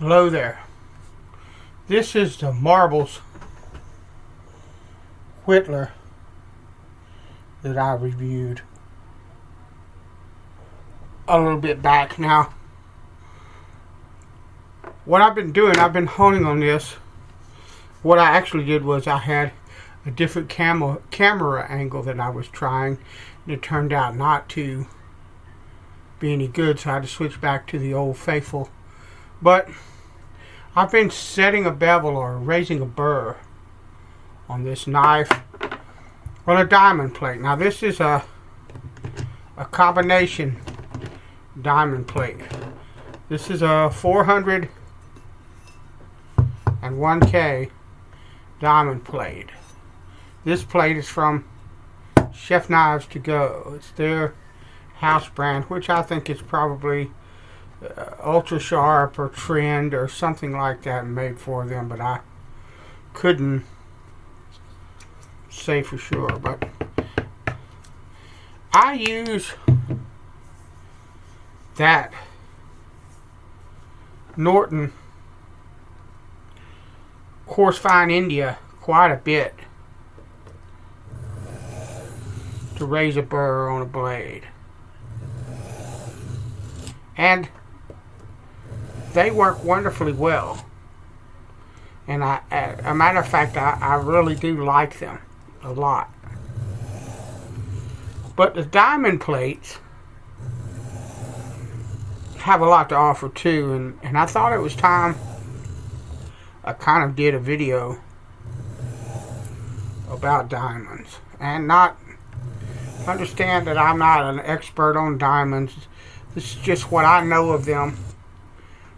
Hello there. This is the Marbles Whittler that I reviewed a little bit back now. What I've been doing, I've been honing on this. What I actually did was I had a different camera angle that I was trying, and it turned out not to be any good, so I had to switch back to the old faithful. But I've been setting a bevel or raising a burr on this knife on a diamond plate. Now this is a combination diamond plate. This is a 401K diamond plate. This plate is from Chef Knives To Go. It's their house brand, which I think is probably Ultra Sharp or Trend or something like that made for them, but I couldn't say for sure. But I use that Norton Coarse Fine India quite a bit to raise a burr on a blade, and they work wonderfully well. And a matter of fact, I really do like them a lot. But the diamond plates have a lot to offer too, and I thought it was time I kind of did a video about diamonds. And not understand that I'm not an expert on diamonds. This is just what I know of them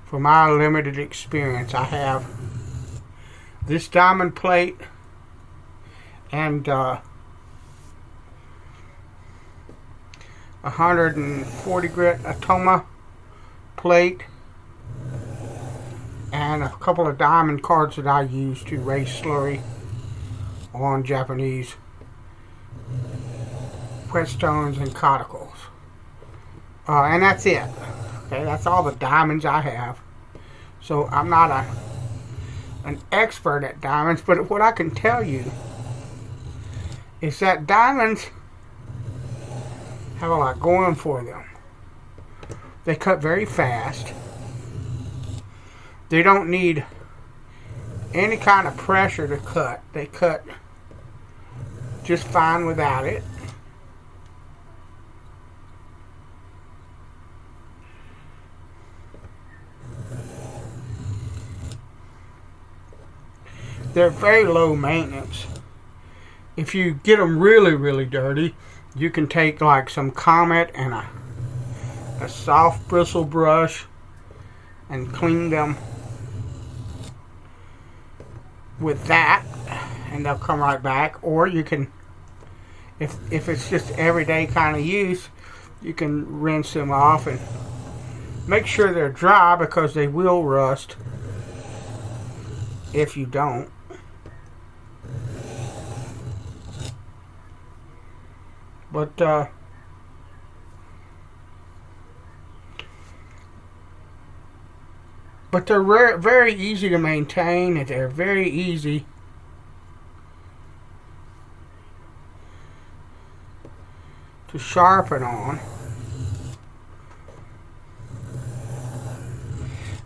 from my limited experience. I have this diamond plate and 140 grit Atoma plate and a couple of diamond cards that I use to raise slurry on Japanese whetstones and cauticles. And that's it. Okay, that's all the diamonds I have. So I'm not an expert at diamonds, but what I can tell you is that diamonds have a lot going for them. They cut very fast. They don't need any kind of pressure to cut. They cut just fine without it. They're very low maintenance. If you get them really, really dirty, you can take like some Comet and a soft bristle brush and clean them with that, and they'll come right back. Or you can, if it's just everyday kind of use, you can rinse them off and make sure they're dry, because they will rust if you don't. But they're very easy to maintain, and they're very easy to sharpen on,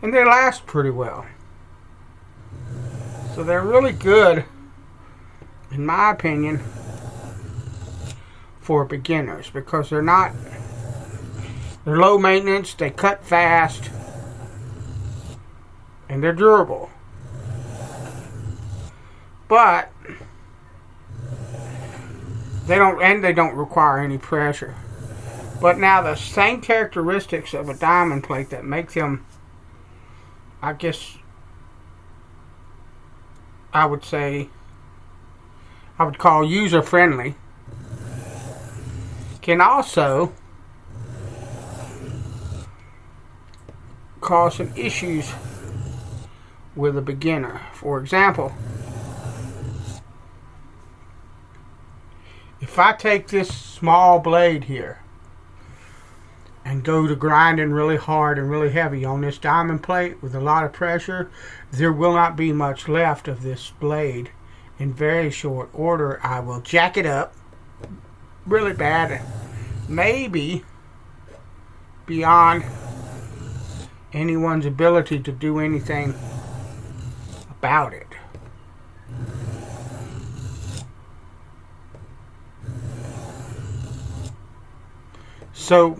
and they last pretty well. So they're really good, in my opinion, for beginners, because they're low maintenance, they cut fast, and they're durable. But they don't require any pressure. But now the same characteristics of a diamond plate that make them, I guess I would call user friendly, can also cause some issues with a beginner. For example, if I take this small blade here and go to grinding really hard and really heavy on this diamond plate with a lot of pressure, there will not be much left of this blade. In very short order, I will jack it up really bad, maybe beyond anyone's ability to do anything about it. So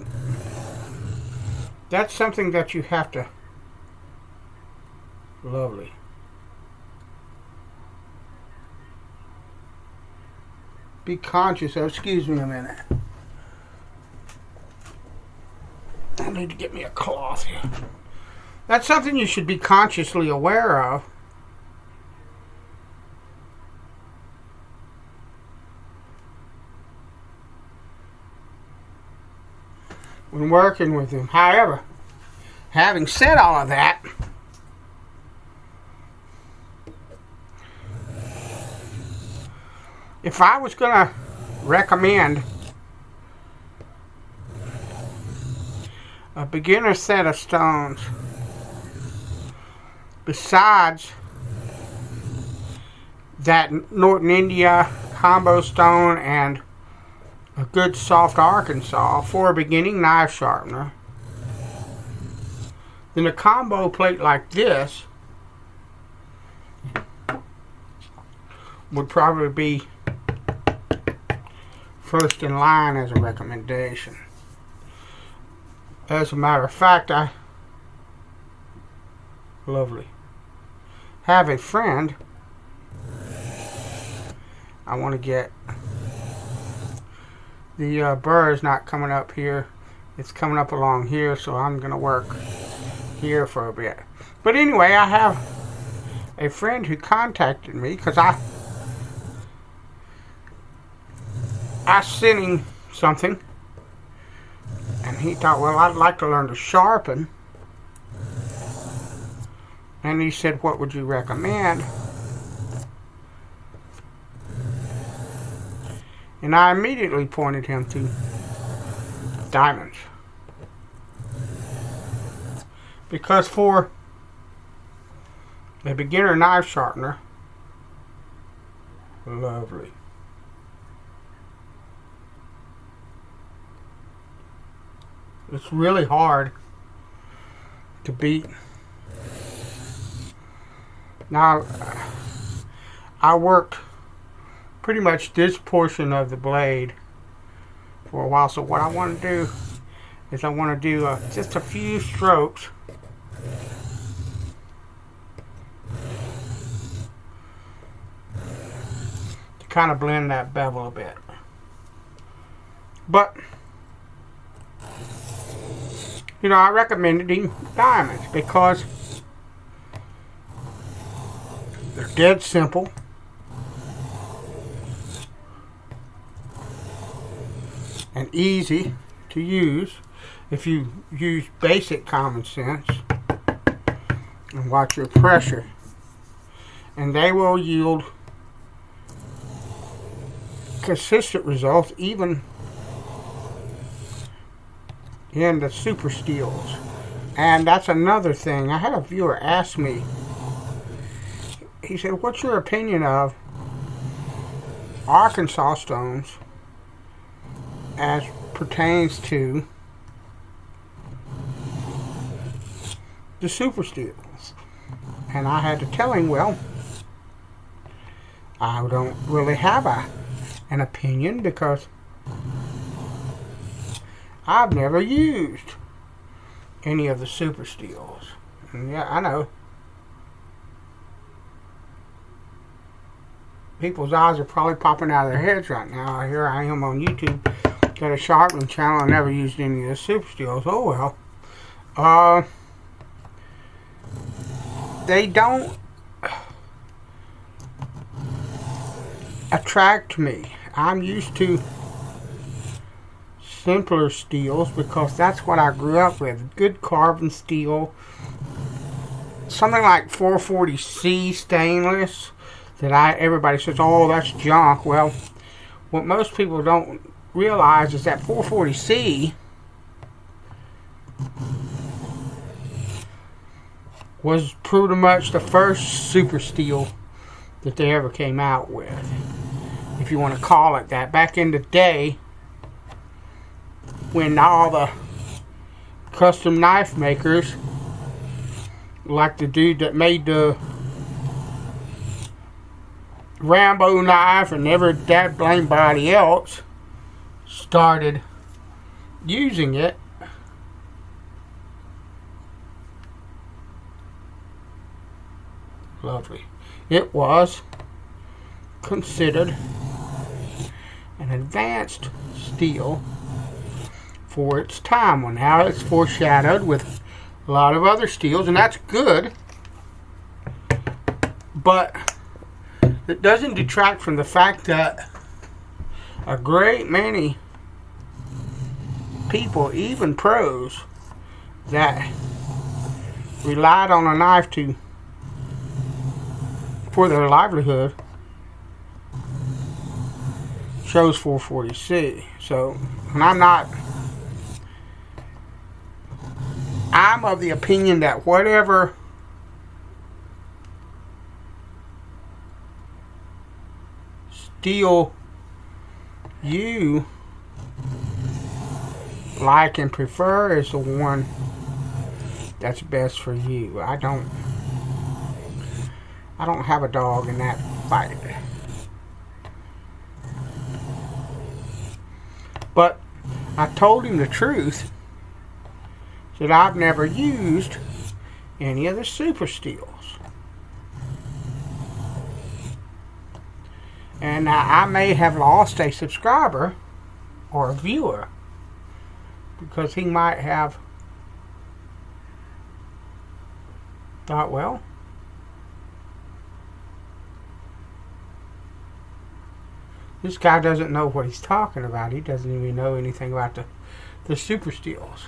that's something that you have to, lovely, be conscious of. Excuse me a minute. I need to get me a cloth here. That's something you should be consciously aware of. When working with him. However, having said all of that, if I was going to recommend a beginner set of stones besides that Northern India combo stone and a good soft Arkansas for a beginning knife sharpener, then a combo plate like this would probably be first in line as a recommendation. As a matter of fact, I have a friend I want to get. The burr is not coming up here. It's coming up along here, so I'm going to work here for a bit. But anyway, I have a friend who contacted me because I sent him something, and he thought, well, I'd like to learn to sharpen. And he said, what would you recommend? And I immediately pointed him to diamonds. Because for a beginner knife sharpener, lovely. It's really hard to beat. Now, I worked pretty much this portion of the blade for a while, so what I want to do is I want to do just a few strokes to kind of blend that bevel a bit. But you know, I recommended him diamonds because they're dead simple. And easy to use if you use basic common sense and watch your pressure. And they will yield consistent results even in the super steels. And that's another thing. I had a viewer ask me, he said, what's your opinion of Arkansas stones as pertains to the super steels? And I had to tell him, well, I don't really have an opinion because I've never used any of the super steels. And yeah, I know people's eyes are probably popping out of their heads right now. Here I am on YouTube, got a sharpening channel. I never used any of the super steels. Oh well. They don't attract me. I'm used to simpler steels because that's what I grew up with. Good carbon steel. Something like 440C stainless that everybody says, oh, that's junk. Well, what most people don't realize is that 440C was pretty much the first super steel that they ever came out with, if you want to call it that. Back in the day, when all the custom knife makers, like the dude that made the Rambo knife and every that blame body else, started using it, lovely, it was considered an advanced steel for its time. Well, now it's foreshadowed with a lot of other steels, and that's good, but it doesn't detract from the fact that a great many people, even pros, that relied on a knife for their livelihood, chose 440C. So, and I'm of the opinion that whatever steel you like and prefer is the one that's best for you. I don't have a dog in that fight. But I told him the truth, that I've never used any of the super steels. And I may have lost a subscriber or a viewer because he might have thought, well, this guy doesn't know what he's talking about. He doesn't even know anything about the super steels.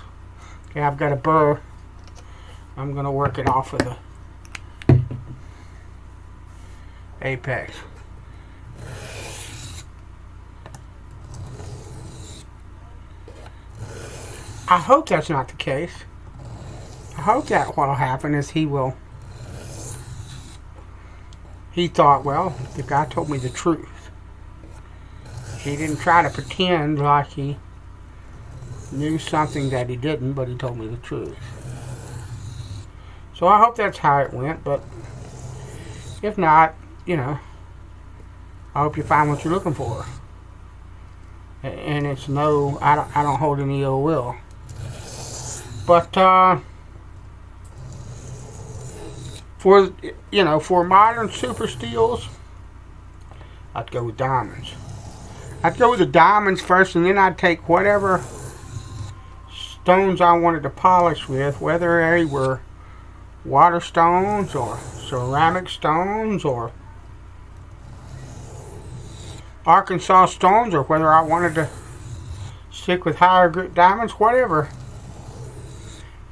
Okay, I've got a burr. I'm going to work it off of the apex. I hope that's not the case. I hope that what'll happen is he thought, well, the guy told me the truth. He didn't try to pretend like he knew something that he didn't, but he told me the truth. So I hope that's how it went, but if not, I hope you find what you're looking for. And it's I don't hold any ill will. But for modern super steels, I'd go with diamonds. I'd go with the diamonds first, and then I'd take whatever stones I wanted to polish with, whether they were water stones or ceramic stones or Arkansas stones, or whether I wanted to stick with higher grit diamonds, whatever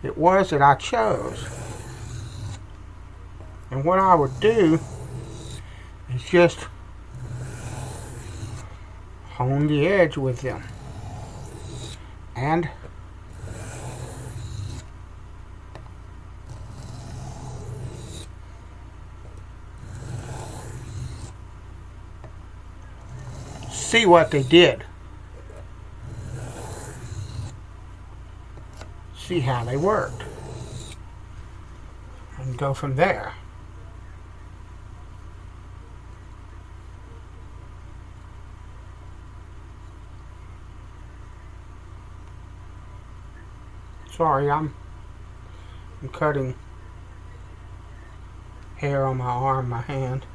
it was that I chose. And what I would do is just hone the edge with them and see what they did. See how they worked. And go from there. Sorry, I'm cutting hair on my arm, my hand.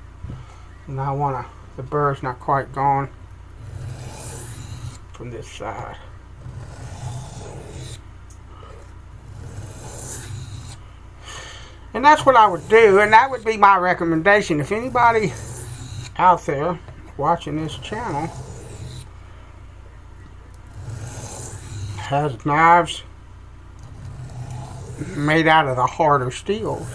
And the burr's not quite gone from this side. And that's what I would do, and that would be my recommendation. If anybody out there watching this channel has knives made out of the harder steels,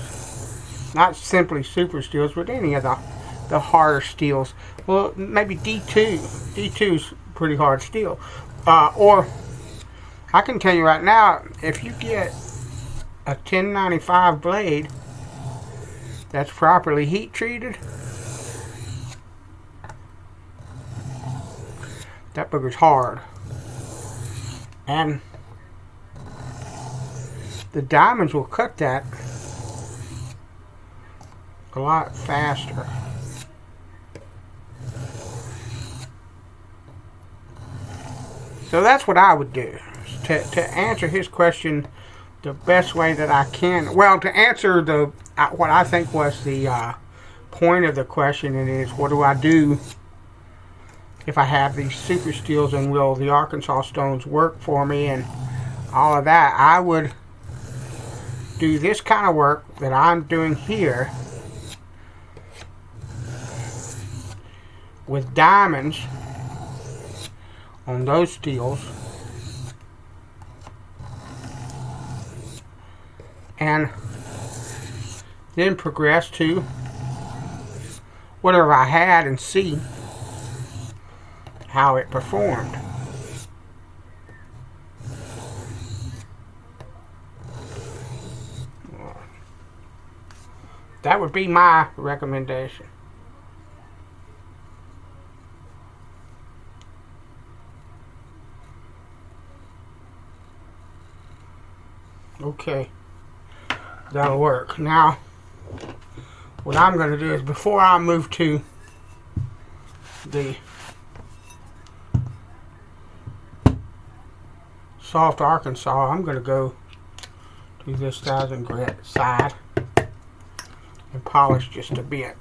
not simply super steels, but any of the harder steels, well, maybe D2 is pretty hard steel, or I can tell you right now, if you get a 1095 blade that's properly heat treated, that booger's hard. And the diamonds will cut that a lot faster. So that's what I would do. To answer his question the best way that I can. Well, to answer the what I think was the point of the question, and is what do I do if I have these super steels, and will the Arkansas stones work for me and all of that. I would do this kind of work that I'm doing here with diamonds on those steels, and then progress to whatever I had and see how it performed. That would be my recommendation. Okay, that'll work. Now, what I'm going to do is, before I move to the soft Arkansas, I'm going to go to this 1000 grit side and polish just a bit.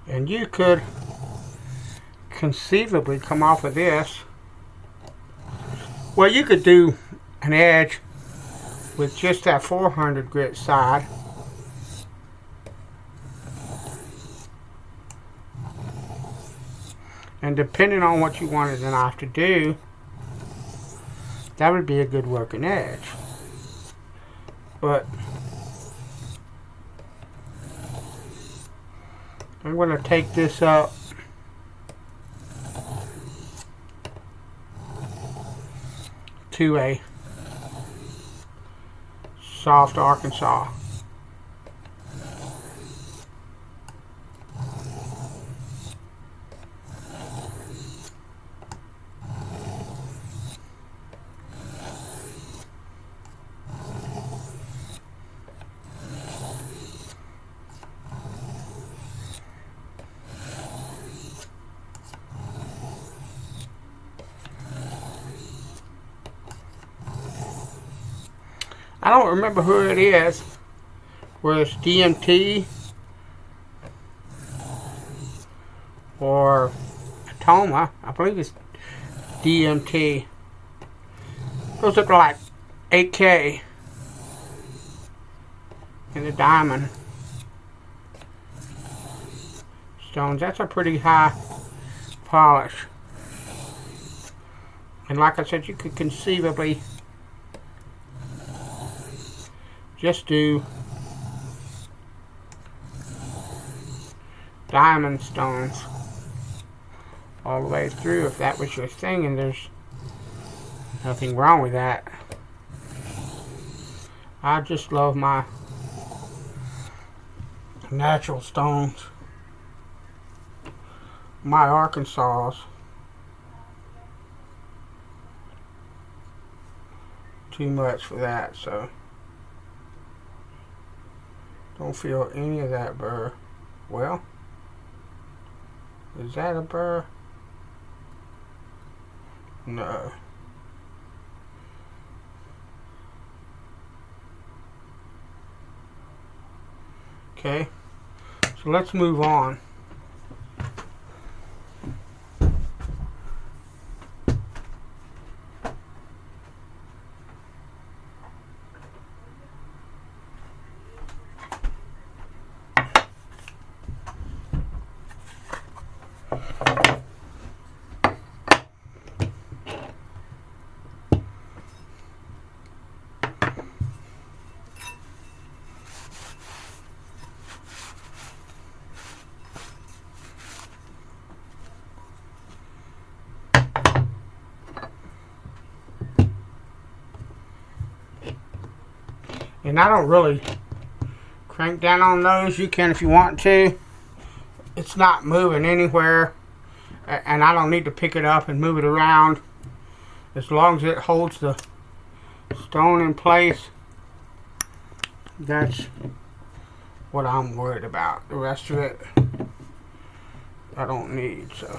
And you could conceivably come off of this. Well, you could do an edge with just that 400 grit side. And depending on what you wanted the knife to do, that would be a good working edge. But I'm going to take this up to a soft Arkansas. I don't remember who it is, whether it's DMT or Atoma. I believe it's DMT. Goes up to like 8K in the diamond stones. That's a pretty high polish. And like I said, you could conceivably just do diamond stones all the way through if that was your thing, and there's nothing wrong with that. I just love my natural stones, my Arkansas. Too much for that, so don't feel any of that burr. Well, is that a burr? No. Okay, so let's move on. And I don't really crank down on those. You can if you want to. It's not moving anywhere. And I don't need to pick it up and move it around. As long as it holds the stone in place, that's what I'm worried about. The rest of it, I don't need, so.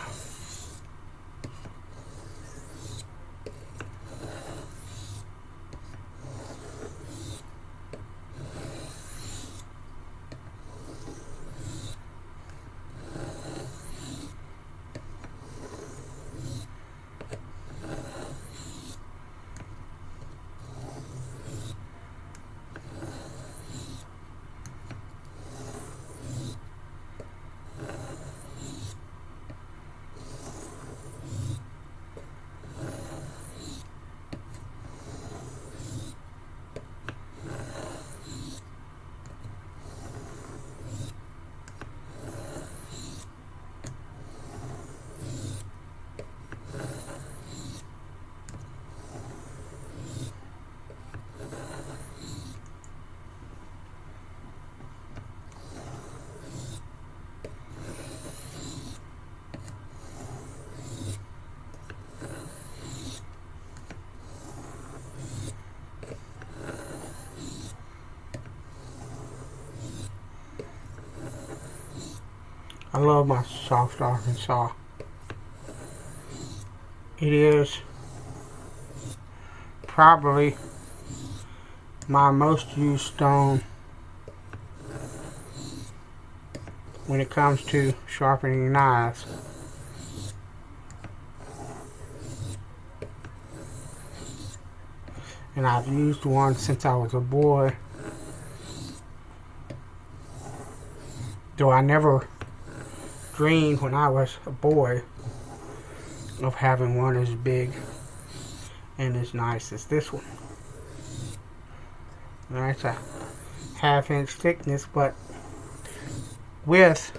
I love my soft Arkansas. It is probably my most used stone when it comes to sharpening knives. And I've used one since I was a boy. Though I never dreamed when I was a boy of having one as big and as nice as this one. That's a 1/2 inch thickness, but with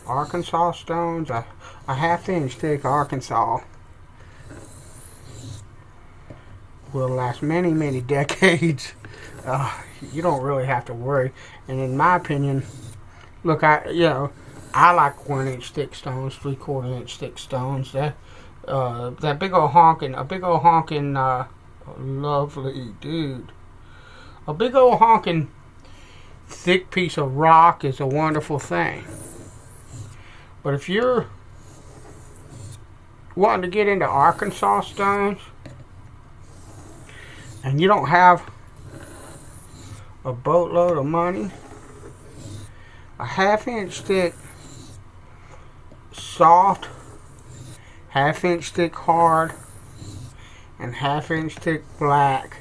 Arkansas stones, a 1/2 inch thick Arkansas will last many, many decades. You don't really have to worry. And in my opinion, look, I like 1 inch thick stones, 3/4 inch thick stones. That big old honking, lovely dude. A big old honking thick piece of rock is a wonderful thing. But if you're wanting to get into Arkansas stones and you don't have a boatload of money, a 1/2 inch thick soft, 1/2 inch thick hard, and 1/2 inch thick black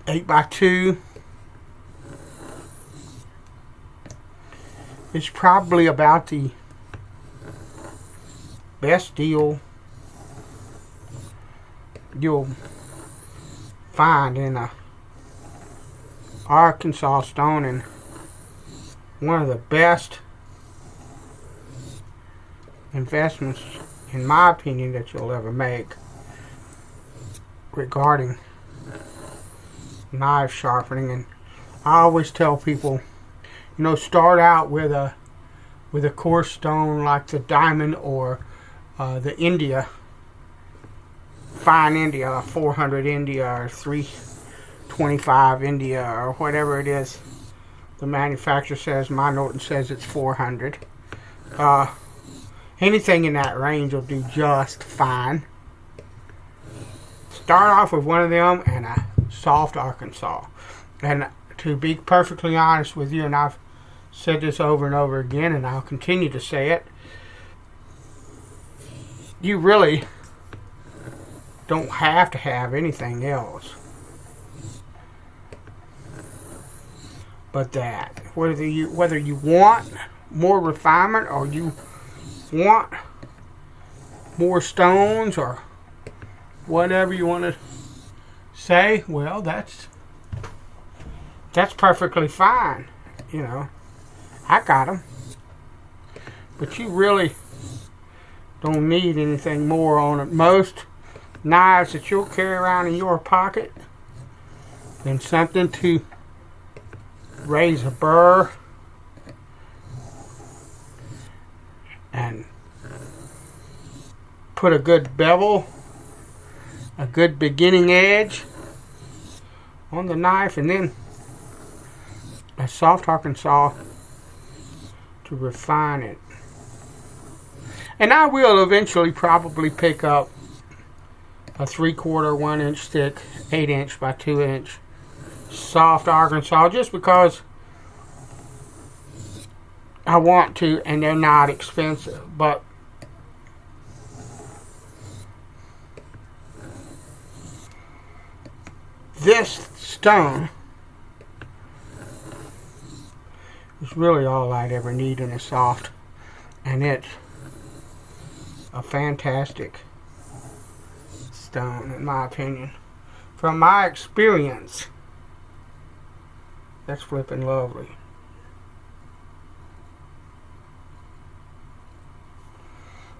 8x2 is probably about the best deal you'll find in a Arkansas stone, and one of the best investments, in my opinion, that you'll ever make regarding knife sharpening. And I always tell people, start out with a coarse stone like the diamond or the India, fine India, 400 India or 325 India or whatever it is the manufacturer says. My Norton says it's 400. Anything in that range will do just fine. Start off with one of them and a soft Arkansas. And to be perfectly honest with you, and I've said this over and over again, and I'll continue to say it, you really don't have to have anything else but that. Whether you want more refinement or you want more stones or whatever you want to say, well, that's perfectly fine. You know, I got them. But you really don't need anything more on it. Most knives that you'll carry around in your pocket, and something to raise a burr and put a good bevel, a good beginning edge on the knife, and then a soft harken saw to refine it. And I will eventually probably pick up a 3/4 1-inch thick 8-inch by 2-inch soft Arkansas, just because I want to, and they're not expensive. But this stone is really all I'd ever need in a soft, and it's a fantastic stone, in my opinion. From my experience, that's flipping lovely.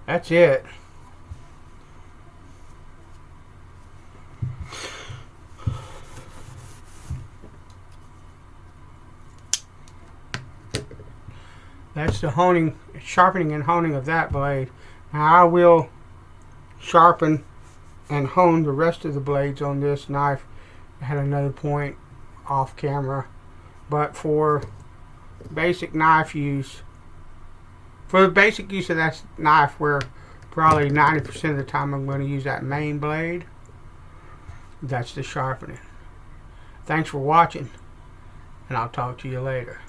That's it. That's the honing, sharpening and honing of that blade. Now I will sharpen and hone the rest of the blades on this knife at another point off camera. But for basic knife use, for the basic use of that knife, where probably 90% of the time I'm going to use that main blade, that's the sharpening. Thanks for watching, and I'll talk to you later.